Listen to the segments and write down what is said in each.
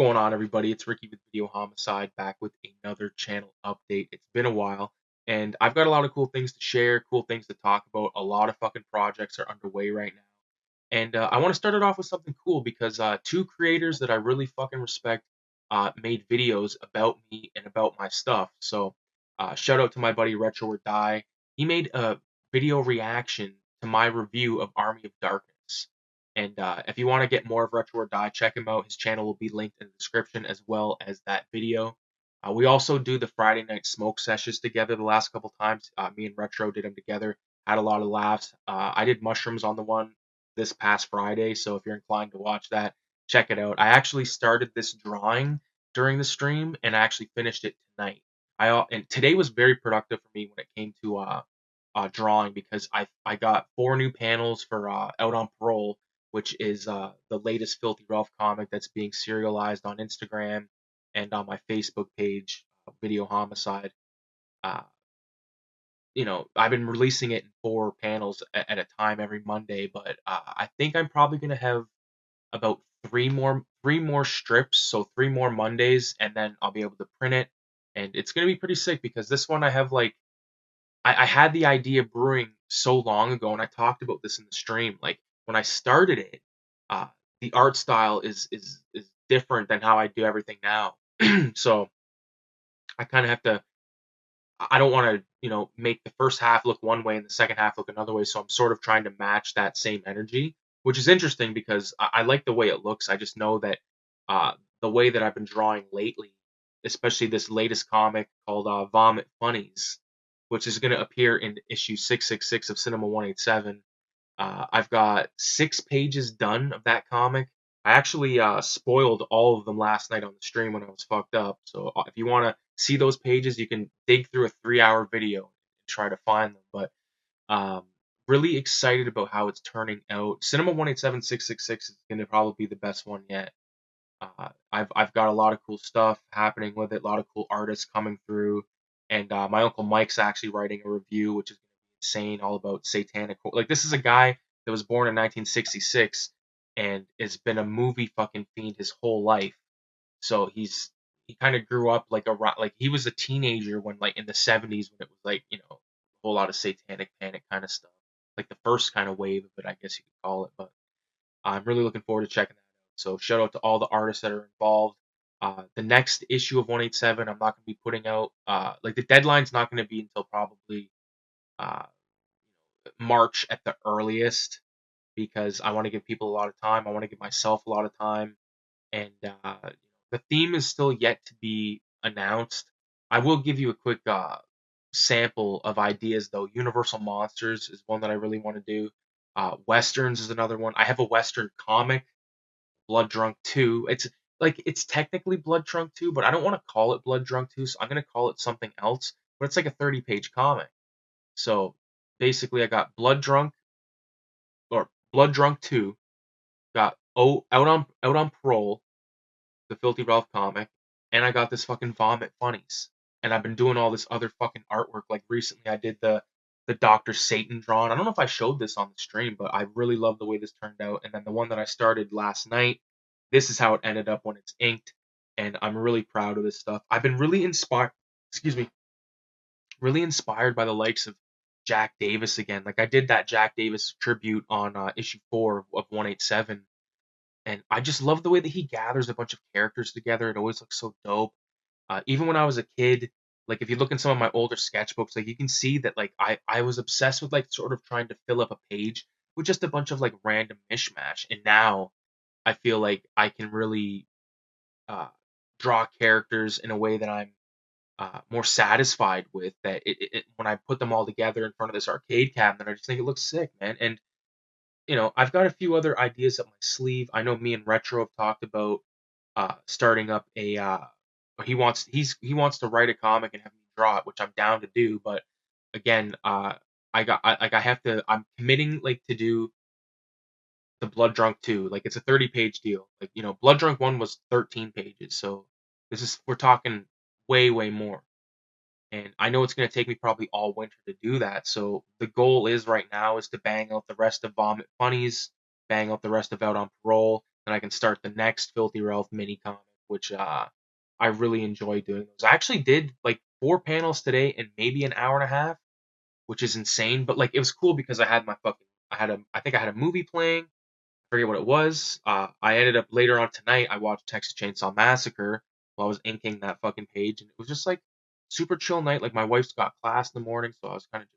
going on, everybody? It's Ricky with Videohomicide back with another channel update. It's been a while, and I've got a lot of cool things to share, cool things to talk about. A lot of fucking projects are underway right now. And I want to start it off with something cool because two creators that I really fucking respect made videos about me and about my stuff. So shout out to my buddy Retro or Die. He made a video reaction to my review of Army of Darkness. And if you want to get more of Retro or Die, check him out. His channel will be linked in the description as well as that video. We also do the Friday night smoke sessions together the last couple times. Me and Retro did them together. Had a lot of laughs. I did mushrooms on the one this past Friday, so if you're inclined to watch that, check it out. I actually started this drawing during the stream, and I actually finished it tonight. And today was very productive for me when it came to drawing because I got 4 new panels for Out on Parole, which is the latest Filthy Ralph comic that's being serialized on Instagram and on my Facebook page, Video Homicide. Uh, I've been releasing it in 4 panels at a time every Monday, but I think I'm probably gonna have about three more strips, so 3 more Mondays, and then I'll be able to print it, and it's gonna be pretty sick because this one I have like I had the idea brewing so long ago, and I talked about this in the stream. Like when I started it, uh, the art style is different than how I do everything now. So I kind of have to. I don't want to, make the first half look one way and the second half look another way. So I'm sort of trying to match that same energy, which is interesting because I like the way it looks. I just know that uh, the way that I've been drawing lately, especially this latest comic called Vomit Funnies, which is going to appear in issue 666 of Cinema 187. I've got 6 pages done of that comic. I actually spoiled all of them last night on the stream when I was fucked up. So if you want to see those pages, you can dig through a 3-hour video and try to find them. But um, really excited about how it's turning out. Cinema 187 666 is going to probably be the best one yet. I've got a lot of cool stuff happening with it, a lot of cool artists coming through, and my uncle Mike's actually writing a review, which is going to be insane, all about satanic. Like this is a guy that was born in 1966 and has been a movie fucking fiend his whole life. So he kind of grew up like he was a teenager when like in the 70s when it was like a whole lot of satanic panic kind of stuff, like the first kind of wave of it, I guess you could call it. But I'm really looking forward to checking that out. So shout out to all the artists that are involved. The next issue of 187, I'm not going to be putting out. Like the deadline's not going to be until probably uh, March at the earliest because I want to give people a lot of time. I want to give myself a lot of time, and the theme is still yet to be announced. I will give you a quick sample of ideas though. Universal Monsters is one that I really want to do. Westerns is another one. I have a Western comic, Blood Drunk 2. It's technically Blood Drunk 2, but I don't want to call it Blood Drunk 2, so I'm gonna call it something else. But it's like a 30-page comic. So basically I got Blood Drunk 2, got Out on Parole, the Filthy Ralph comic, and I got this fucking Vomit Funnies. And I've been doing all this other fucking artwork. Like recently I did the Dr. Satan drawing. I don't know if I showed this on the stream, but I really love the way this turned out. And then the one that I started last night, this is how it ended up when it's inked. And I'm really proud of this stuff. I've been really inspired, excuse me, really inspired by the likes of Jack Davis again. Like I did that Jack Davis tribute on issue 4 of 187, and I just love the way that he gathers a bunch of characters together. It always looks so dope. Even when I was a kid, like if you look in some of my older sketchbooks, like you can see that like I was obsessed with like sort of trying to fill up a page with just a bunch of like random mishmash. And now I feel like I can really uh, draw characters in a way that I'm more satisfied with. That when I put them all together in front of this arcade cabinet, I just think it looks sick, man. And I've got a few other ideas up my sleeve. I know me and Retro have talked about starting up a. He wants to write a comic and have me draw it, which I'm down to do. But again, I have to. I'm committing like to do the Blood Drunk 2. Like it's a 30-page deal. Like Blood Drunk 1 was 13 pages, so we're talking way more. And I know it's going to take me probably all winter to do that. So the goal is right now is to bang out the rest of Vomit Funnies, bang out the rest of Out on Parole, and I can start the next Filthy Ralph mini comic, which I really enjoy doing those. I actually did like 4 panels today in maybe an hour and a half, which is insane. But like it was cool because I think I had a movie playing. I forget what it was. I ended up later on tonight. I watched Texas Chainsaw Massacre while I was inking that fucking page, and it was just like super chill night. Like my wife's got class in the morning, so I was kind of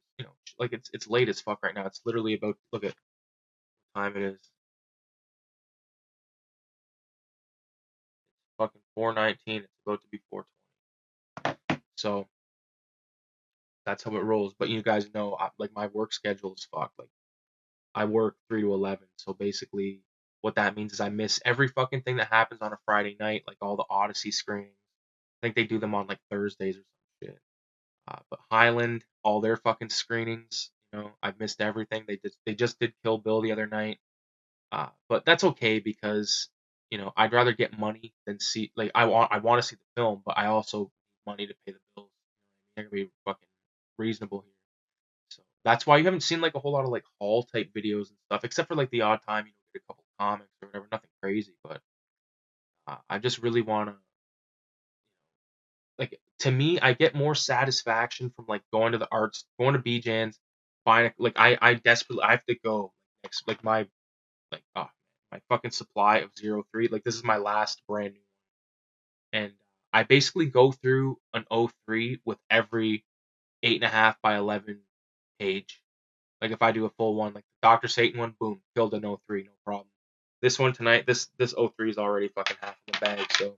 just like it's late as fuck right now. It's literally about look at what time it is. Fucking 4:19. It's about to be 4:20. So that's how it rolls. But you guys know, like my work schedule is fucked. Like I work 3 to 11, so basically what that means is I miss every fucking thing that happens on a Friday night, like all the Odyssey screenings. I think they do them on like Thursdays or some shit. But Highland, all their fucking screenings, I've missed everything. They just did Kill Bill the other night. But that's okay because I'd rather get money than see like I want to see the film, but I also need money to pay the bills. I gotta be fucking reasonable here. So that's why you haven't seen like a whole lot of like haul type videos and stuff, except for like the odd time get a couple comics or whatever, nothing crazy. But I just really want to like to me, I get more satisfaction from like going to the arts, going to BJ's, buying like I desperately I have to go next like my fucking supply of 03. Like this is my last brand new one, and I basically go through an 03 with every 8.5 by 11 page. Like if I do a full one, like the Dr. Satan one, boom, filled an 03, no problem. This one tonight, this 03 is already fucking half in the bag. So,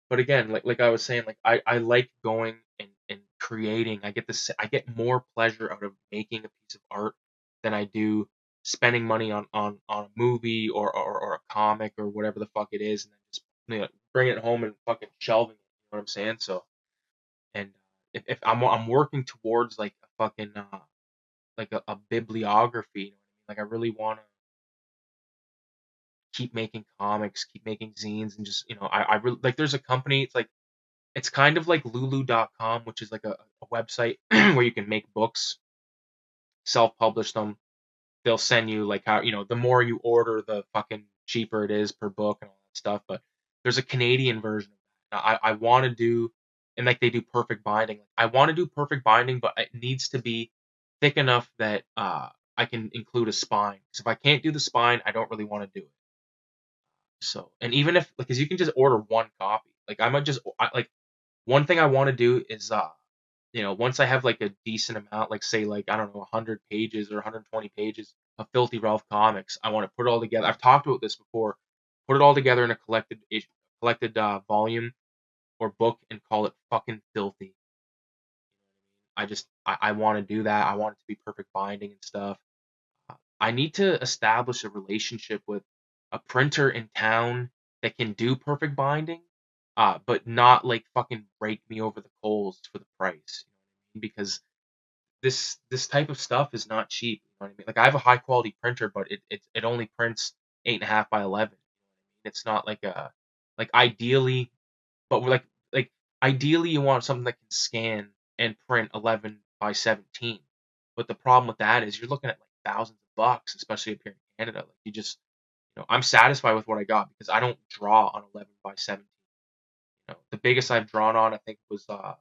but again, like I was saying, like I like going and creating. I get more pleasure out of making a piece of art than I do spending money on a movie or a comic or whatever the fuck it is, and then just bring it home and fucking shelving it. You know what I'm saying? So, and if I'm working towards like a fucking like a bibliography, you know what I mean? Like I really want to keep making comics, keep making zines, and just I really like. There's a company. It's kind of like Lulu.com, which is like a website where you can make books, self-publish them. They'll send you like how the more you order, the fucking cheaper it is per book and all that stuff. But there's a Canadian version of that. I want to do, and like they do perfect binding. I want to do perfect binding, but it needs to be thick enough that I can include a spine. Because if I can't do the spine, I don't really want to do it. So, and even if because you can just order one copy. Like I might just like one thing I want to do is once I have like a decent amount, like say like I don't know 100 pages or 120 pages of Filthy Ralph comics, I want to put it all together. I've talked about this before. Put it all together in a collected volume or book and call it fucking Filthy. I want to do that. I want it to be perfect binding and stuff. I need to establish a relationship with a printer in town that can do perfect binding, but not like fucking break me over the coals for the price. You know what I mean? Because this type of stuff is not cheap. You know what I mean? Like I have a high quality printer, but it only prints 8.5 by 11. It's not like a like ideally, but we're like ideally you want something that can scan and print 11 by 17. But the problem with that is you're looking at like thousands of bucks, especially up here in Canada. Like you just I'm satisfied with what I got because I don't draw on 11 by 17. The biggest I've drawn on I think was I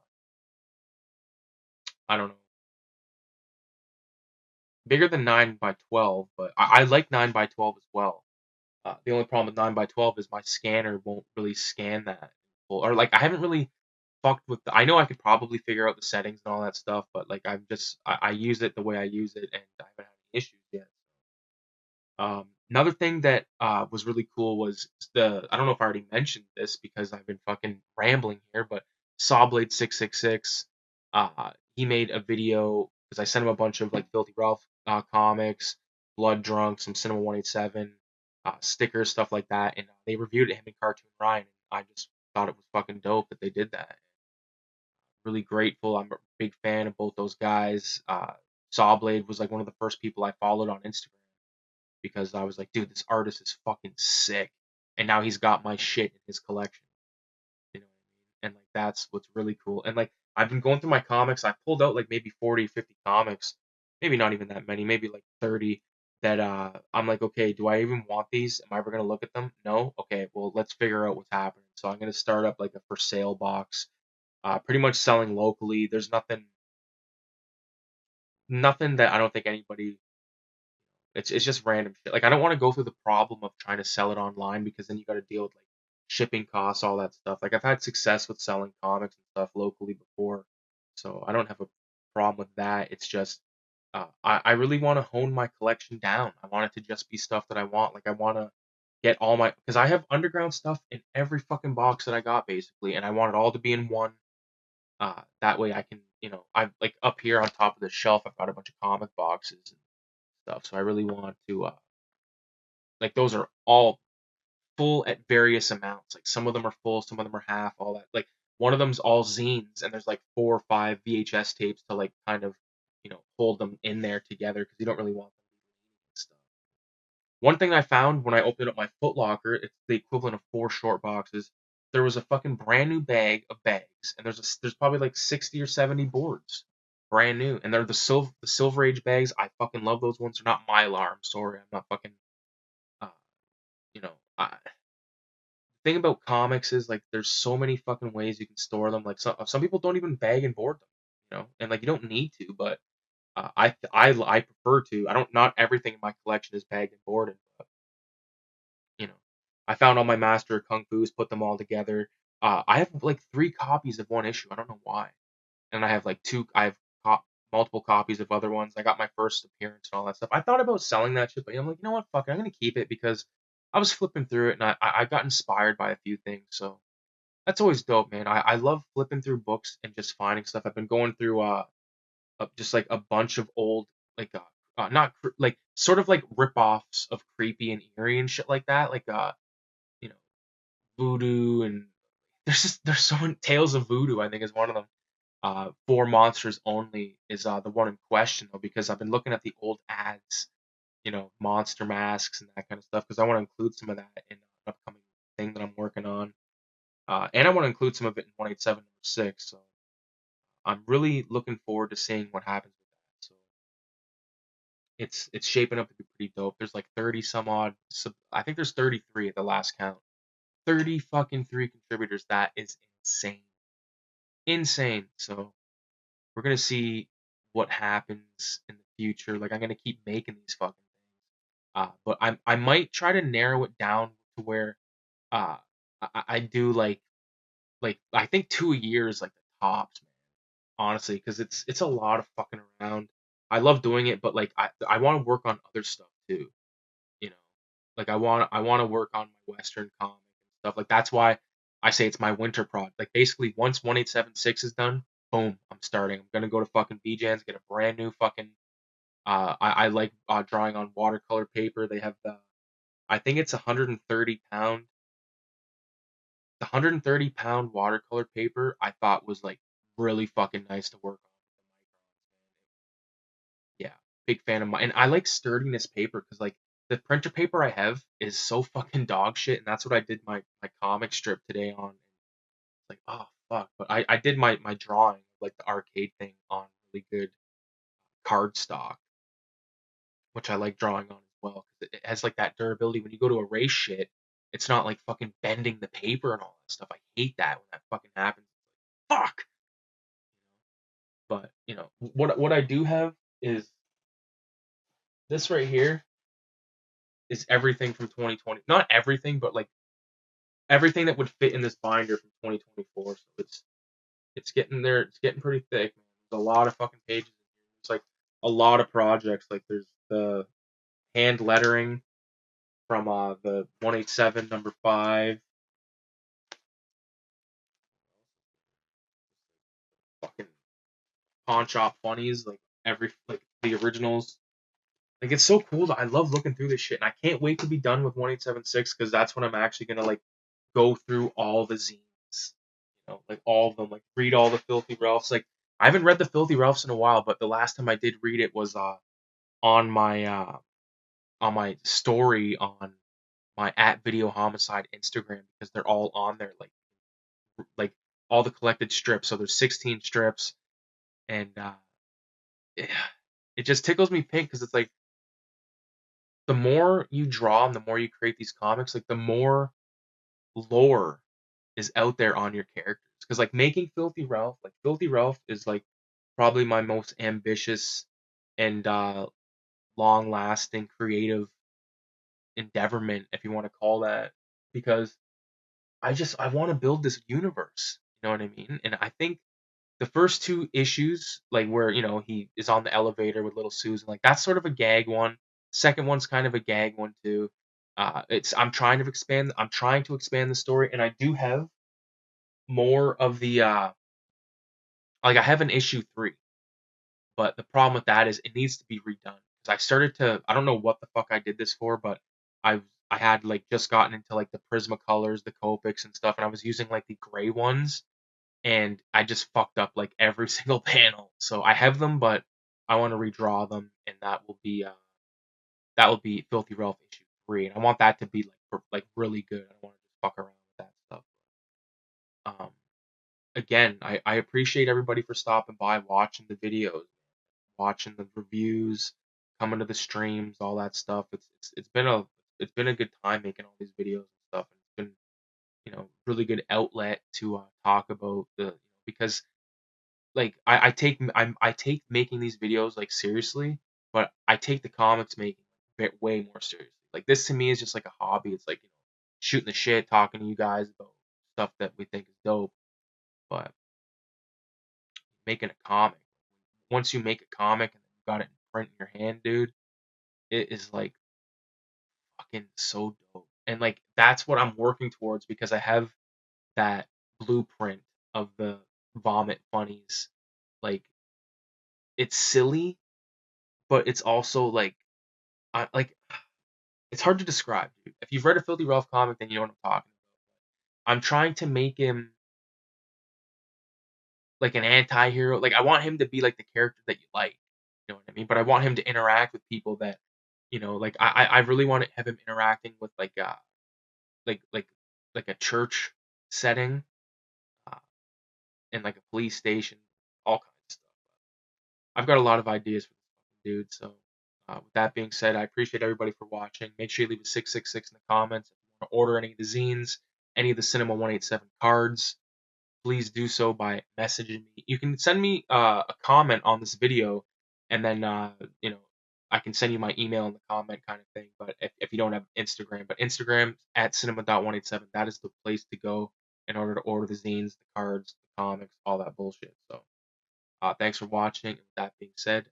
don't know, bigger than 9 by 12, but I like 9 by 12 as well. The only problem with 9 by 12 is my scanner won't really scan that, or like I haven't really fucked with. I know I could probably figure out the settings and all that stuff, but like I use it the way I use it, and I haven't had any issues yet. Another thing that was really cool was I don't know if I already mentioned this because I've been fucking rambling here, but Sawblade 666, he made a video because I sent him a bunch of like Filthy Ralph comics, Blood Drunk, some Cinema 187 stickers, stuff like that, and they reviewed it, him and Cartoon Ryan, and I just thought it was fucking dope that they did that. Really grateful. I'm a big fan of both those guys. Sawblade was like one of the first people I followed on Instagram because I was like, dude, this artist is fucking sick. And now he's got my shit in his collection. You know what I mean? And like that's what's really cool. And like I've been going through my comics. I pulled out like maybe 40, 50 comics. Maybe not even that many, maybe like 30 that I'm like, okay, do I even want these? Am I ever gonna look at them? No. Okay, well, let's figure out what's happening. So I'm gonna start up like a for sale box, pretty much selling locally. There's nothing that I don't think anybody. It's just random shit. Like I don't want to go through the problem of trying to sell it online because then you got to deal with like shipping costs, all that stuff. Like I've had success with selling comics and stuff locally before, so I don't have a problem with that. It's just I really want to hone my collection down. I want it to just be stuff that I want. Like I want to get all my because I have underground stuff in every fucking box that I got basically, and I want it all to be in one. That way I can, I'm like up here on top of the shelf. I've got a bunch of comic boxes and stuff. So I really want to like those are all full at various amounts. Like some of them are full, some of them are half, all that. Like one of them's all zines and there's like 4 or 5 VHS tapes to like kind of, hold them in there together because you don't really want them and stuff. One thing I found when I opened up my Foot Locker, it's the equivalent of 4 short boxes. There was a fucking brand new bag of bags, and there's probably like 60 or 70 boards, brand new, and they're the Silver Age bags. I fucking love those ones. They're not Mylar. I'm sorry, I'm not fucking. Uh, you know, the thing about comics is like there's so many fucking ways you can store them. Like some people don't even bag and board them, and like you don't need to, but I prefer to. I don't. Not everything in my collection is bagged and boarded, but you know, I found all my Master of Kung Fu's, put them all together. I have like 3 copies of one issue. I don't know why, and I have like two. I have multiple copies of other ones. I got my first appearance and all that stuff. I thought about selling that shit, but I'm like, you know what? Fuck it. I'm gonna keep it because I was flipping through it and I got inspired by a few things. So that's always dope, man. I love flipping through books and just finding stuff. I've been going through just like a bunch of old like not like sort of like rip-offs of creepy and eerie and shit like that. Like you know voodoo and there's so many tales of voodoo. I think is one of them. For monsters only is the one in question though because I've been looking at the old ads, monster masks and that kind of stuff because I want to include some of that in an upcoming thing that I'm working on. And I want to include some of it in 187 6. So I'm really looking forward to seeing what happens with that. So it's shaping up to be pretty dope. There's like 30 some odd. I think there's 33 at the last count. 30 fucking 3 contributors. That is insane. Insane. So we're gonna see what happens in the future. Like I'm gonna keep making these fucking things. But I might try to narrow it down to where uh I do like I think 2 years like the tops, man. Honestly, because it's a lot of fucking around. I love doing it, but like I want to work on other stuff too. You know, like I want to work on my Western comic and stuff. Like that's why I say it's my winter project. Like basically once 187 6 is done, boom, I'm starting. I'm gonna go to fucking BJ's, get a brand new fucking. I like drawing on watercolor paper. They have I think it's 130 pound. The 130 pound watercolor paper I thought was like really fucking nice to work on with the microns. Yeah, big fan of mine. And I like sturdiness paper because like the printer paper I have is so fucking dog shit, and that's what I did my comic strip today on. It's like, oh fuck. But I did my drawing, like the arcade thing on really good cardstock, which I like drawing on as well. 'Cause it has like that durability. When you go to erase shit, it's not like fucking bending the paper and all that stuff. I hate that when that fucking happens. Fuck. But what I do have is this right here is everything from 2020. Not everything, but like everything that would fit in this binder from 2024. So it's getting there. It's getting pretty thick. Man. There's a lot of fucking pages. It's like a lot of projects. Like there's the hand lettering from the 187 number 5. Fucking pawn shop funnies. Like like the originals. Like it's so cool that I love looking through this shit, and I can't wait to be done with 187 6 because that's when I'm actually gonna like go through all the zines, like all of them, like read all the Filthy Ralphs. Like I haven't read the Filthy Ralphs in a while, but the last time I did read it was on my story on my at Videohomicide Instagram because they're all on there like all the collected strips. So there's 16 strips, and it, it just tickles me pink because it's like the more you draw and the more you create these comics, like the more lore is out there on your characters. Because like making Filthy Ralph is like probably my most ambitious and long lasting creative endeavorment, if you want to call that, because I want to build this universe. You know what I mean? And I think the first two issues, like where he is on the elevator with little Susan, like that's sort of a gag one. Second one's kind of a gag one too. It's I'm trying to expand the story, and I do have more of the like I have an issue 3, but the problem with that is it needs to be redone. Because I don't know what the fuck I did this for, but I I had like just gotten into like the Prismacolors, the Copics and stuff, and I was using like the gray ones, and I just fucked up like every single panel. So I have them, but I want to redraw them, and that will be Filthy Ralph issue 3, and I want that to be like really good. I don't want to just fuck around with that stuff. Um, Again, I appreciate everybody for stopping by, watching the videos, watching the reviews, coming to the streams, all that stuff. It's been a good time making all these videos and stuff. And it's been really good outlet to talk about because like I take making these videos like seriously, but I take the comics making way more seriously. Like this to me is just like a hobby. It's like shooting the shit, talking to you guys about stuff that we think is dope. But making a comic, once you make a comic and you got it in print in your hand, dude, it is like fucking so dope. And like that's what I'm working towards because I have that blueprint of the vomit funnies. Like it's silly, but it's also like it's hard to describe, dude. If you've read a Filthy Ralph comic, then you know what I'm talking about. I'm trying to make him like an anti-hero. Like I want him to be like the character that you like. You know what I mean? But I want him to interact with people that like I really want to have him interacting with like like like a church setting, uh, and like a police station, all kinds of stuff. I've got a lot of ideas for this dude. So with that being said, I appreciate everybody for watching. Make sure you leave a 666 in the comments. If you want to order any of the zines, any of the Cinema 187 cards, please do so by messaging me. You can send me a comment on this video, and then I can send you my email in the comment kind of thing. But if you don't have Instagram, but Instagram at cinema.187, that is the place to go in order to order the zines, the cards, the comics, all that bullshit. So thanks for watching. With that being said,